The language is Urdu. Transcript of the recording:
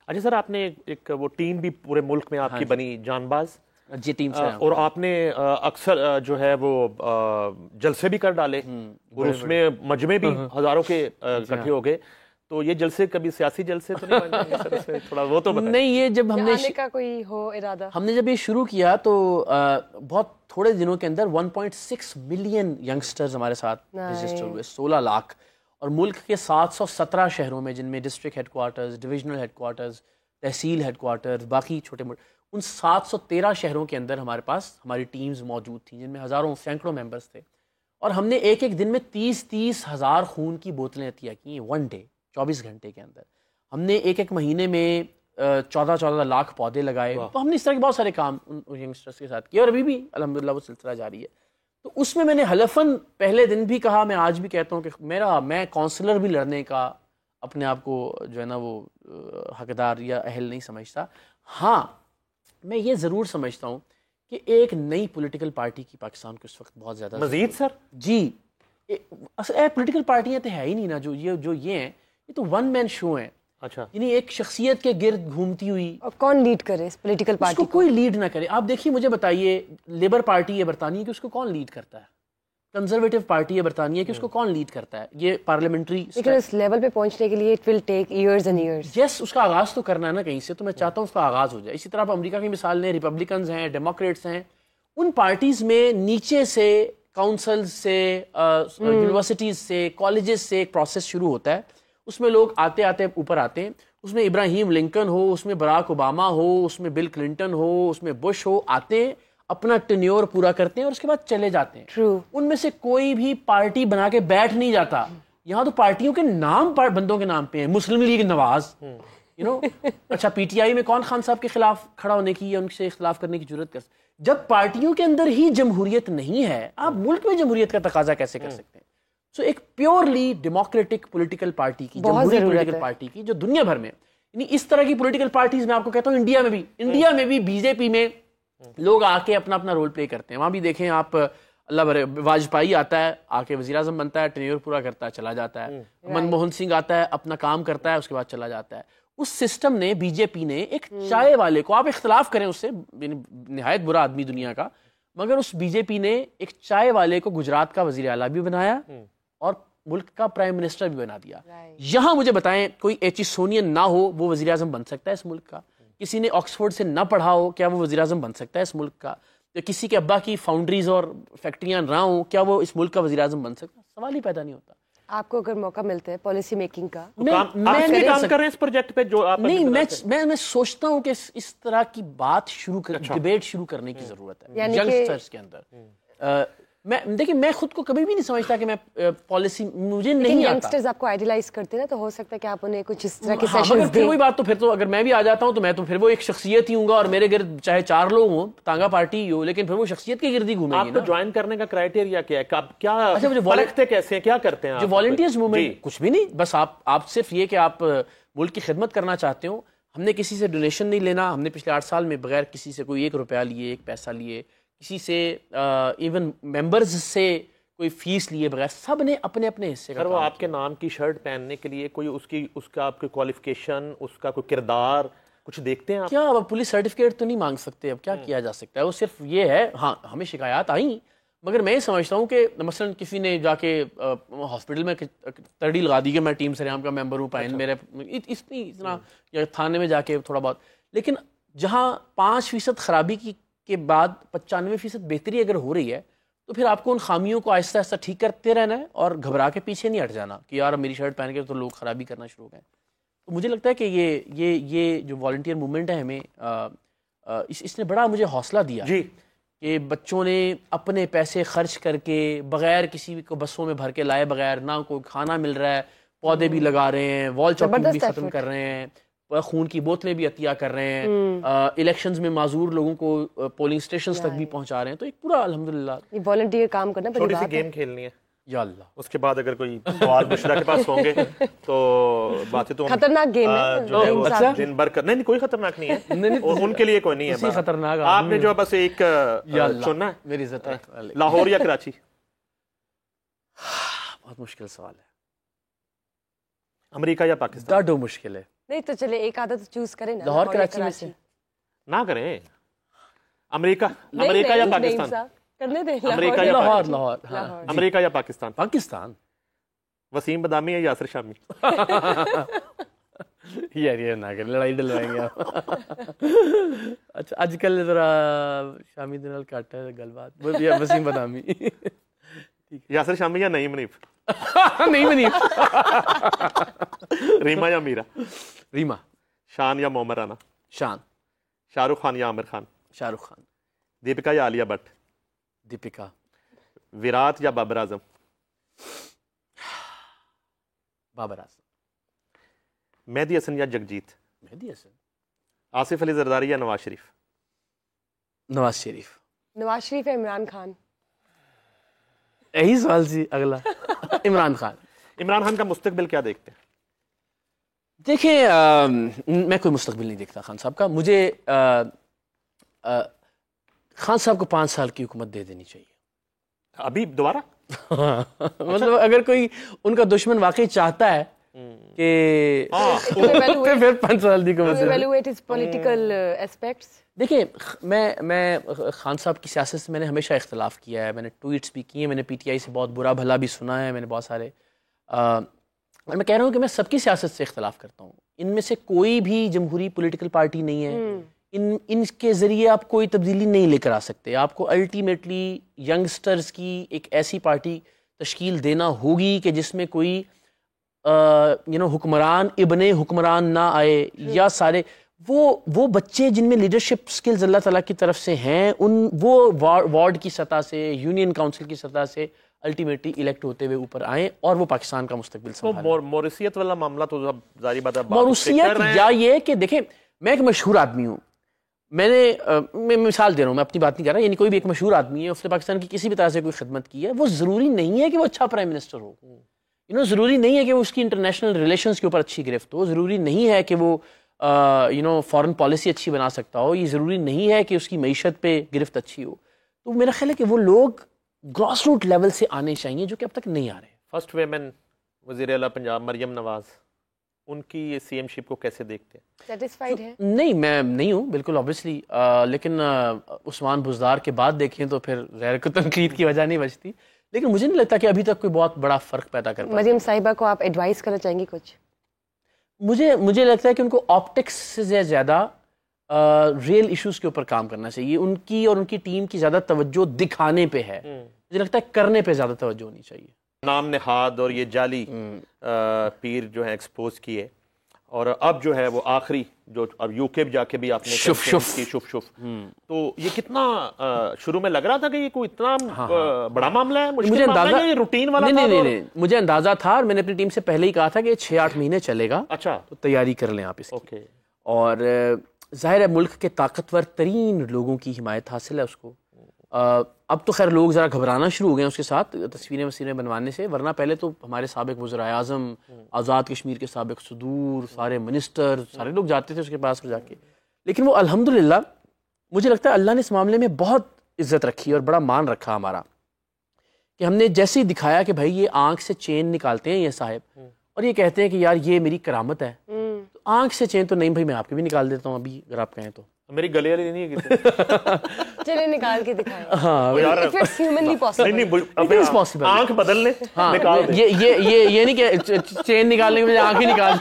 اچھا سر، آپ نے ایک وہ ٹیم بھی پورے ملک میں آپ کی بنی جان باز جی ٹیم سے اور آپ نے اکثر جو ہے وہ جلسے بھی کر ڈالے اور اس میں مجمع بھی ہزاروں کے اکٹھے ہو گئے. تو یہ جلسے کبھی سیاسی جلسے تو نہیں بن جائیں گے سر؟ اس میں تھوڑا وہ تو بتائیں. نہیں، یہ جب ہم نے آنے کا کوئی ہو ارادہ، ہم نے جب یہ شروع کیا تو بہت تھوڑے دنوں کے اندر 1.6 ملین ینگسٹرز ہمارے ساتھ رجسٹر ہوئے، 16 لاکھ، اور ملک کے 717 شہروں میں، جن میں district headquarters, divisional headquarters, تحصیل ہیڈ کوارٹرز، باقی چھوٹے موٹے، ان 713 شہروں کے اندر ہمارے پاس ہماری ٹیمز موجود تھیں، جن میں ہزاروں سینکڑوں ممبرز تھے. اور ہم نے ایک ایک دن میں 30 ہزار خون کی بوتلیں عطیہ کی، ون ڈے، 24 گھنٹے کے اندر. ہم نے ایک مہینے میں 14 لاکھ پودے لگائے. تو ہم نے اس طرح کے بہت سارے کام ان ینگسٹرز کے ساتھ کیے، اور ابھی بھی الحمدللہ وہ سلسلہ جاری ہے. تو اس میں نے حلفاً پہلے دن بھی کہا، میں آج بھی کہتا ہوں کہ میں کونسلر بھی لڑنے کا اپنے آپ کو جو ہے نا وہ حقدار یا اہل نہیں سمجھتا. ہاں، میں یہ ضرور سمجھتا ہوں کہ ایک نئی پولیٹیکل پارٹی کی پاکستان کو اس وقت بہت زیادہ مزید سر. جی، اصل پولیٹیکل پارٹیاں تو ہے ہی نہیں نا، جو یہ ہیں، یہ تو ون مین شو ہیں. اچھا، یعنی ایک شخصیت کے گرد گھومتی ہوئی. اور کون لیڈ کرے اس پولیٹیکل اس پارٹی کو کوئی لیڈ نہ کرے. آپ دیکھیے، مجھے بتائیے، لیبر پارٹی ہے برطانیہ کی، اس کو کون لیڈ کرتا ہے؟ کنزرویٹو پارٹی ہے برطانیہ کی، اس کو کون لیڈ کرتا ہے؟ یہ پارلیمنٹری. لیکن اس لیول پہ پہنچنے کے لیے it will take years and years. Yes, اس کا آغاز تو کرنا ہے نا کہیں سے. تو میں چاہتا ہوں اس کا آغاز ہو جائے. اسی طرح آپ امریکہ کی مثال لیں، ریپبلکنز ہیں، ڈیموکریٹس ہیں. ان پارٹیز میں نیچے سے، کاؤنسلز سے، یونیورسٹیز سے، کالجز سے ایک پروسیس شروع ہوتا ہے. اس میں لوگ آتے آتے اوپر آتے ہیں. اس میں ابراہیم لنکن ہو، اس میں براک اوباما ہو، اس میں بل کلنٹن ہو، اس میں بش ہو، آتے ہیں، اپنا ٹینیور پورا کرتے ہیں اور اس کے بعد چلے جاتے ہیں. True. ان میں سے کوئی بھی پارٹی بنا کے بیٹھ نہیں جاتا. یہاں تو پارٹیوں کے نام بندوں کے نام پہ ہیں. مسلم لیگ نواز، اچھا پی ٹی آئی میں کون خان صاحب کے خلاف کھڑا ہونے کی یا ان سے اختلاف کرنے کی ضرورت کر؟ جب پارٹیوں کے اندر ہی جمہوریت نہیں ہے، آپ ملک میں جمہوریت کا تقاضا کیسے کر سکتے ہیں؟ سو ایک پیورلی ڈیموکریٹک پولیٹیکل پارٹی کی، جمہوری پولیٹیکل پارٹی کی، جو دنیا بھر میں، یعنی اس طرح کی پولیٹیکل پارٹیز میں آپ کو کہتا ہوں انڈیا میں بھی بی جے پی میں لوگ آ کے اپنا اپنا رول پلے کرتے ہیں. وہاں بھی دیکھیں آپ، اللہ بھر واجپئی آتا ہے، آ کے وزیر اعظم بنتا ہے، ٹینیور پورا کرتا ہے، چلا جاتا ہے. منموہن سنگھ آتا ہے، اپنا کام کرتا ہے، اس کے بعد چلا جاتا ہے. اس سسٹم نے، بی جے پی نے ایک چائے والے کو، آپ اختلاف کریں اس سے، نہایت برا آدمی دنیا کا، مگر اس بی جے پی نے ایک چائے والے کو گجرات کا وزیر اعلیٰ بھی بنایا اور ملک کا پرائم منسٹر بھی بنا دیا. یہاں مجھے بتائیں، کوئی ایچیسونین نہ ہو وہ وزیر اعظم بن سکتا ہے اس ملک کا؟ کسی نے آکسفورڈ سے نہ پڑھا ہو، کیا وہ وزیر اعظم بن سکتا ہے اس ملک کا؟ یا کسی کے ابا کی فاؤنڈریز اور فیکٹریاں نہ ہوں، کیا وہ اس ملک کا وزیر اعظم بن سکتا ہے؟ سوال ہی پیدا نہیں ہوتا. آپ کو اگر موقع ملتا ہے پالیسی میکنگ کا، میں کام کر رہے ہیں اس پروجیکٹ پہ جو آپ نہیں، میں سوچتا ہوں کہ اس طرح کی بات ڈبیٹ شروع کرنے کی ضرورت ہے ینگسٹرز کے اندر. دیکھیں، میں خود کو کبھی بھی نہیں سمجھتا کہ میں پالیسی، مجھے نہیں آتا. ینگسٹرز آپ کو آئیڈیلائز کرتے ہیں نا، تو ہو سکتا ہے کہ آپ انہیں کچھ اس طرح کے مگر سیشنز پھر دیں. وہی بات، تو پھر تو اگر میں بھی آ جاتا ہوں تو میں تو پھر وہ ایک شخصیت ہی ہوں گا، اور میرے گرد چاہے 4 لوگ ہوں، تانگا پارٹی ہی ہو، لیکن پھر وہ شخصیت کے گرد ہی گھومے گی. آپ کو جوائن کرنے کا کرائیٹیریا کیا ہے؟ کیا پرکھتے کیسے ہیں؟ کیا کرتے ہیں؟ جو والنٹیئرز موومنٹ، کچھ بھی نہیں، بس آپ صرف یہ کہ آپ ملک کی خدمت کرنا چاہتے ہو. ہم نے کسی سے ڈونیشن نہیں لینا. ہم نے پچھلے 8 سال میں بغیر کسی سے کوئی 1 روپیہ لیے، 1 پیسہ لیے، کسی سے ایون ممبرز سے کوئی فیس لیے بغیر، سب نے اپنے اپنے حصے کا. سر، وہ آپ کے نام کی شرٹ پہننے کے لیے کوئی اس کا آپ کی کوالیفیکیشن، اس کا کوئی کردار کچھ دیکھتے ہیں آپ؟ کیا اب پولیس سرٹیفکیٹ تو نہیں مانگ سکتے؟ اب کیا کیا جا سکتا ہے؟ وہ صرف یہ ہے. ہاں، ہمیں شکایات آئیں، مگر میں یہ سمجھتا ہوں کہ مثلا کسی نے جا کے ہاسپٹل میں ترڑی لگا دی کہ میں ٹیم سریام کا ممبر ہوں، پائن میرے اتنا، یا تھانے میں جا کے تھوڑا بہت. لیکن جہاں 5% خرابی کے بعد 95% بہتری اگر ہو رہی ہے، تو پھر آپ کو ان خامیوں کو آہستہ آہستہ ٹھیک کرتے رہنا ہے، اور گھبرا کے پیچھے نہیں ہٹ جانا کہ یار میری شرٹ پہن کے تو لوگ خرابی کرنا شروع ہو گئے. تو مجھے لگتا ہے کہ یہ جو والنٹیئر موومنٹ ہے، ہمیں اس نے بڑا مجھے حوصلہ دیا کہ بچوں نے اپنے پیسے خرچ کر کے، بغیر کسی کو بسوں میں بھر کے لائے بغیر، نہ کوئی کھانا مل رہا ہے، پودے بھی لگا رہے ہیں، وال چاکنگ بھی ختم کر رہے ہیں، خون کی بوتلیں بھی عطیہ کر رہے ہیں، الیکشنز میں معذور لوگوں کو پولنگ اسٹیشنز تک بھی پہنچا رہے ہیں. تو ایک پورا الحمدللہ یہ والنٹیئر کام کرنا بڑی چھوٹی بات سی گیم کھیلنی ہے یا اللہ. اس کے بعد اگر کوئی سوال بشرا کے پاس ہوں گے تو باتیں تو خطرناک گیم ہے، دن بھر کرنا. نہیں، کوئی خطرناک نہیں ہے، ان کے لیے کوئی نہیں ہے خطرناک. آپ نے جو بس ایک چننا ہے، میری عزت ہے. لاہور یا کراچی؟ بہت مشکل سوال ہے. امریکہ یا پاکستان؟ ڈاڈو مشکل ہے. نہیں تو چلے ایک آدھا تو چوز کریں نا. لاہور کراچی میں سے نہ کریں. امریکہ یا پاکستان؟ کرنے دیں. امریکہ یا لاہور. امریکہ یا پاکستان؟ پاکستان. وسیم بدامی یا یاسر شامی؟ یار یہ نہ کریں, لڑائی ڈلوائیں گے آپ. اچھا اج کل ذرا شامی دے نال گھٹ ہے گل بات. وسیم بدامی. یاسر شامی یا نعیم منیف؟ نہیں منیف. ریما یا میرا؟ ریما. شان یا محمد رانا؟ شان. شاہ رخ خان یا عامر خان؟ شاہ رخ خان. دیپکا یا عالیہ بھٹ؟ دیپکا. وراٹ یا بابر اعظم؟ بابر اعظم. مہدی حسن یا جگجیت؟ مہدی حسن. آصف علی زرداری یا نواز شریف؟ نواز شریف. نواز شریف یا عمران خان؟ یہی سوال سی اگلا. عمران خان. عمران خان کا مستقبل کیا دیکھتے ہیں؟ دیکھیں میں کوئی مستقبل نہیں دیکھتا خان صاحب کا. مجھے خان صاحب کو 5 سال کی حکومت دے دینی چاہیے ابھی دوبارہ. مطلب اگر کوئی ان کا دشمن واقعی چاہتا ہے کہ پھر 5 سال کی حکومت. دیکھیں میں خان صاحب کی سیاست سے میں نے ہمیشہ اختلاف کیا ہے. میں نے ٹویٹس بھی کیے ہیں, میں نے پی ٹی آئی سے بہت برا بھلا بھی سنا ہے, میں نے بہت سارے. میں کہہ رہا ہوں کہ میں سب کی سیاست سے اختلاف کرتا ہوں. ان میں سے کوئی بھی جمہوری پولیٹیکل پارٹی نہیں ہے. ان کے ذریعے آپ کوئی تبدیلی نہیں لے کر آ سکتے. آپ کو الٹیمیٹلی ینگسٹرز کی ایک ایسی پارٹی تشکیل دینا ہوگی کہ جس میں کوئی حکمران ابن حکمران نہ آئے, یا سارے وہ بچے جن میں لیڈرشپ سکلز اللہ تعالیٰ کی طرف سے ہیں, وہ وارڈ کی سطح سے, یونین کاؤنسل کی سطح سے الٹیمیٹلی الیکٹ ہوتے ہوئے اوپر آئیں اور وہ پاکستان کا مستقبل سنبھالیں. موروثیت والا معاملہ تو ظاہری بات ہے. موروثیت یا یہ کہ دیکھیں میں ایک مشہور آدمی ہوں. میں مثال دے رہا ہوں, میں اپنی بات نہیں کر رہا. یعنی کوئی بھی ایک مشہور آدمی ہے, اس نے پاکستان کی کسی بھی طرح سے کوئی خدمت کی ہے, وہ ضروری نہیں ہے کہ وہ اچھا پرائم منسٹر ہو. ضروری نہیں ہے کہ وہ اس کی انٹرنیشنل ریلیشنز کے اوپر اچھی گرفت ہو. ضروری نہیں ہے کہ وہ فارن پالیسی اچھی بنا سکتا ہو. یہ ضروری نہیں ہے کہ اس کی معیشت پہ گرفت اچھی ہو. تو میرا خیال ہے کہ وہ لوگ گراس روٹ لیول سے آنے چاہیے, جو کہ اب تک نہیں آ رہے. فرسٹ ویمن وزیر اعلیٰ پنجاب مریم نواز, ان کی سی ایم شپ کو کیسے دیکھتے ہیں؟ سیٹسفائیڈ ہے؟ نہیں میں نہیں ہوں بالکل اوبیسلی, لیکن عثمان بزدار کے بعد دیکھیں تو پھر غیر کو تنقید کی وجہ نہیں بچتی. لیکن مجھے نہیں لگتا کہ ابھی تک کوئی بہت بڑا فرق پیدا کر پائے. مریم صاحبہ کو آپ ایڈوائز کرنا چاہیں گے کچھ؟ مجھے لگتا ہے کہ ان کو آپٹکس سے زیادہ ریئل ایشوز کے اوپر کام کرنا چاہیے. ان کی اور ان کی ٹیم کی زیادہ توجہ دکھانے پہ ہے, مجھے لگتا ہے کرنے پہ زیادہ توجہ ہونی چاہیے. نام نہاد اور یہ جعلی پیر جو ہیں ایکسپوز کیے, اور اب جو ہے وہ آخری جو اب یو کے جا کے بھی آپ نے شف تو یہ کتنا شروع میں لگ رہا تھا کہ یہ کوئی اتنا بڑا معاملہ ہے, مجھے اندازہ روٹین والا نہیں, مجھے اندازہ تھا اور میں نے اپنی ٹیم سے پہلے ہی کہا تھا کہ 6-8 مہینے چلے گا. اچھا, تو تیاری کر لیں آپ اس کی. اور ظاہر ہے ملک کے طاقتور ترین لوگوں کی حمایت حاصل ہے اس کو. اب تو خیر لوگ ذرا گھبرانا شروع ہو گئے ہیں اس کے ساتھ تصویریں بنوانے سے, ورنہ پہلے تو ہمارے سابق وزرائے اعظم, آزاد کشمیر کے سابق صدور, سارے منسٹر, سارے لوگ جاتے تھے اس کے پاس جا کے. لیکن وہ الحمدللہ مجھے لگتا ہے اللہ نے اس معاملے میں بہت عزت رکھی اور بڑا مان رکھا ہمارا, کہ ہم نے جیسے ہی دکھایا کہ بھائی یہ آنکھ سے چین نکالتے ہیں یہ صاحب, اور یہ کہتے ہیں کہ یار یہ میری کرامت ہے, تو آنکھ سے چین تو نہیں بھائی میں آپ کی بھی نکال دیتا ہوں ابھی اگر آپ کہیں تو. میری گلے والی نہیں ہے, چلے نکال کے دکھائیں. ہاں آنکھ بدل لیں, یہ نہیں کہ چین نکالنے کے بجائے آنکھ ہی نکال